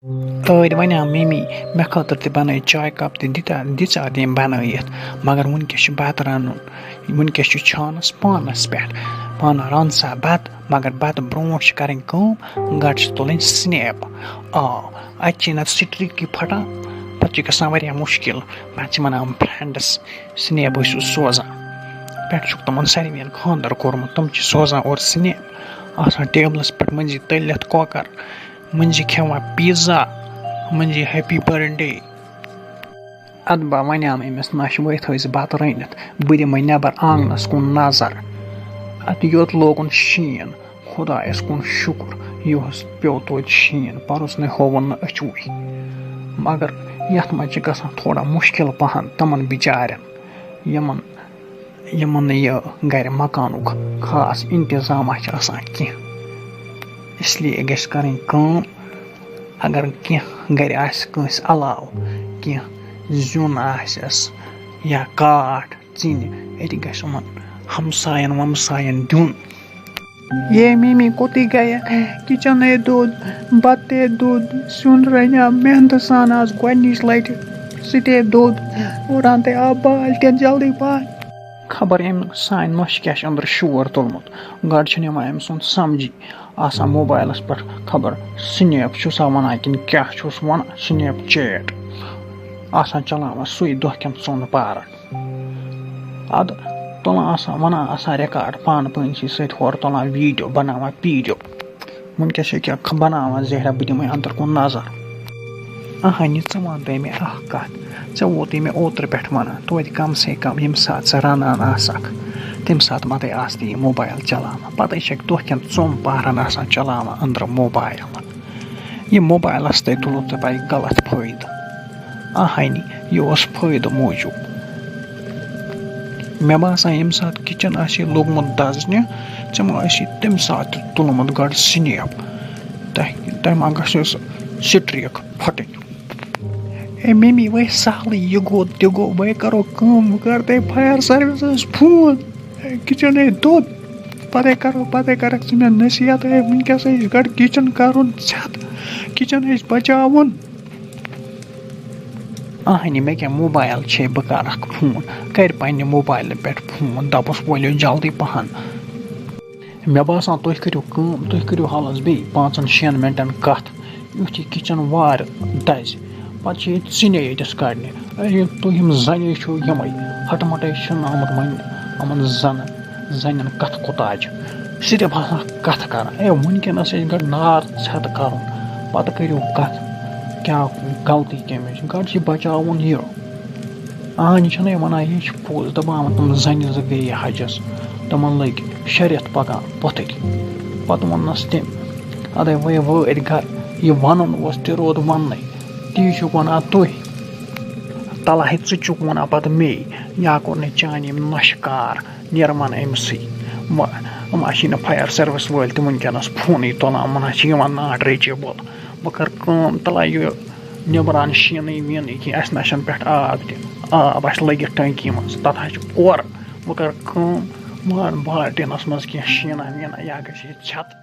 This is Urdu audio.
ٲدۍ وَنیٛاو ممی مےٚ خٲطرٕ تہِ بَنٲیِتھ چاے کَپ تہِ دِژا تٔمۍ بَنٲیِتھ مگر وٕنکٮ۪س چھُ بَتہٕ رَنُن وٕنکٮ۪س چھُ چھانَس پانَس پٮ۪ٹھ پانہٕ رَن سا بَتہٕ مگر بَتہٕ برونٛٹھ چھِ کَرٕنۍ کٲم گۄڈٕ چھِ تُلٕنۍ سِنیپ اَتہِ چھِ نَتہٕ سِٹرٛیٖکی پھٹان پَتہٕ چھِ گژھان واریاہ مُشکِل پَتہٕ چھِ وَنان فرٛٮ۪نٛڈٕس سِنیپ ٲسِو سوزان پٮ۪ٹھٕ چھُکھ تِمَن ساروِیَن خانٛدَر کوٚرمُت تِم چھِ سوزان اورٕ سِنیپ آسان ٹیبلَس پٮ۪ٹھ مٔنٛزی تٔلِتھ کۄکَر مٔنٛزی کھٮ۪وان پیٖزا مٔنٛزی ہیپی بٔرٕڈے اَدٕ با وَنیٛام أمِس نۄشہِ وۄنۍ تھٲیزِ بَتہٕ رٔنِتھ بہٕ دِمَے نٮ۪بَر آنٛگنَس کُن نظر اَدٕ یوٚت لوگُن شیٖن خۄدایَس کُن شُکُر یِہُس پیوٚو توتہِ شیٖن پَرُس نَے ہووُن نہٕ أچھوٕے مگر یَتھ منٛز چھِ گژھان تھوڑا مُشکِل پَہَن تِمَن بِچارٮ۪ن یِمَن نہٕ یہِ گَرِ مکانُک خاص اِنتِظامہ چھِ آسان کینٛہہ اِسلیے گژھِ کَرٕنۍ کٲم اگر کینٛہہ گَرِ آسہِ کٲنٛسہِ علاوٕ کینٛہہ زیُن آسٮ۪س یا کاٹھ ژِنہِ أتی گژھِ یِمَن ہمساین ومساین دیُن یے ممی کوٚتٕے گٔیے کِچَنے دوٚد بَتہٕ تے دوٚد سیُن رَنیٛاو محنتہٕ سان آز گۄڈنِچ لَٹہِ سُہ تے دوٚد رَنتے آو بالٹیٖن جلدی پَہن خبر أمۍ سانہِ نۄشہِ کیٛاہ چھِ أنٛدرٕ شور تُلمُت گۄڈٕ چھُنہٕ یِوان أمۍ سُنٛد سَمجی آسان موبایلَس پٮ۪ٹھ خبر سِنیپ چھُسا وَنان کِنہٕ کیٛاہ چھُس وَنان سِنیپ چیٹ آسان چلاوان سُے دۄہ کٮ۪ن ژۄن پارَن اَدٕ تُلان آسان وَنان آسان رِکاڈ پانہٕ پٲنسی سۭتۍ ہورٕ تُلان ویٖڈیو بَناوان پیٖڈیو وٕنکٮ۪س چھِ کیٛاہ بَناوان زہرا بہٕ دِمَے أنٛدرٕ کُن نظر اَہنہِ ژٕ وَنتَے مےٚ اَکھ کَتھ ژےٚ ووتُے مےٚ اوترٕ پٮ۪ٹھ وَنان توتہِ کَم سے کَم ییٚمہِ ساتہٕ ژٕ رَنان آسَکھ تَمہِ ساتہٕ مَتے آسہِ یہِ موبایل چلاوان پَتَے چھَکھ دۄہ کٮ۪ن ژۄن پَہرَن آسان چلاوان أنٛدرٕ موبایل یہِ موبایلَس تہِ تُلُتھ ژےٚ پَے غلط فٲیدٕ اَہنہِ یہِ اوس فٲیدٕ موٗجوٗب مےٚ باسان ییٚمہِ ساتہٕ کِچَن آسہِ لوٚگمُت دَزنہِ ژےٚ ما آسی تَمہِ ساتہٕ تہِ تُلمُت گۄڈٕ سِنیپ تۄہہِ ما گژھیو سُہ سِٹرٛیٖک پھٹٕنۍ ہے ممی وَے سہلٕے یہِ گوٚو تہِ گوٚو وَے کَرو کٲم وۄنۍ کَرتے فایر سٔروِسَس فون کِچَن دوٚد پَتَے کَرَکھ ژٕ مےٚ نصیحت وٕنکٮ۪س ٲسۍ گۄڈٕ کِچَن کَرُن ژھٮ۪تھ کِچَن ٲسۍ بَچاوُن اَہنہِ مےٚ کیٛاہ موبایل چھے بہٕ کَرَکھ فون کَرِ پنٛنہِ موبایلہٕ پٮ۪ٹھ فون دَپُس وٲلِو جلدی پَہَن مےٚ باسان تُہۍ کٔرِو کٲم تُہۍ کٔرِو حالَس بیٚیہِ 5-6 مِنٹَن کَتھ یُتھ یہِ کِچَن وارٕ دَزِ پَتہٕ چھِ ییٚتہِ ژِنہِ ییٚتِس کَڑنہِ تُہۍ یِم زَنہِ چھُو یِمَے ہَٹہٕ چھُنہٕ آمُت وۄنۍ یِمَن زَنٮ۪ن کَتھ کوٗتاہ چھِ صرف آسان کَتھ کَران وٕنکٮ۪نَس ٲسۍ گۄڈٕ نار ژھٮ۪تہٕ کَرُن پَتہٕ کٔرِو کَتھ کیٛاہ غلطی کَمِچ گۄڈٕ چھِ بَچاوُن یہِ اَہنہِ چھِنَے وَنان یہِ چھِ پوٚز دَپان تِم زَنہِ زٕ گٔیے حجَس تِمَن لٔگۍ شریٚتھ پَکان پوٚتھٕرۍ پَتہٕ ووٚننَس تٔمۍ اَدَے وٲتۍ گَرٕ یہِ وَنُن اوس تہِ روٗد وَننَے تی چھُکھ وَنان تُہۍ تَلہٕ ہے ژٕ چھُکھ وَنان پَتہٕ مے یا کوٚر نہٕ چانہِ یِم نۄشہِ کار نیرٕمَن أمۍسٕے یِم آسی نہٕ فایر سٔروِس وٲلۍ تہِ وٕنکٮ۪نَس فونٕے تُلان وَنان چھِ یِوان ناٹ ریٖچیبٕل بہٕ کَرٕ کٲم تَلہٕ یہِ نیٚبران شیٖنٕے ویٖنٕے کینٛہہ اَسہِ نہ چھَنہٕ پٮ۪ٹھ آب تہِ آب آسہِ لٔگِتھ ٹنٛکی منٛز تَتھ حظ چھِ اورٕ بہٕ کَرٕ کٲم بالٹیٖنَس منٛز کینٛہہ شیٖنہ ویٖنہ یا گژھِ یہِ ژھٮ۪تہٕ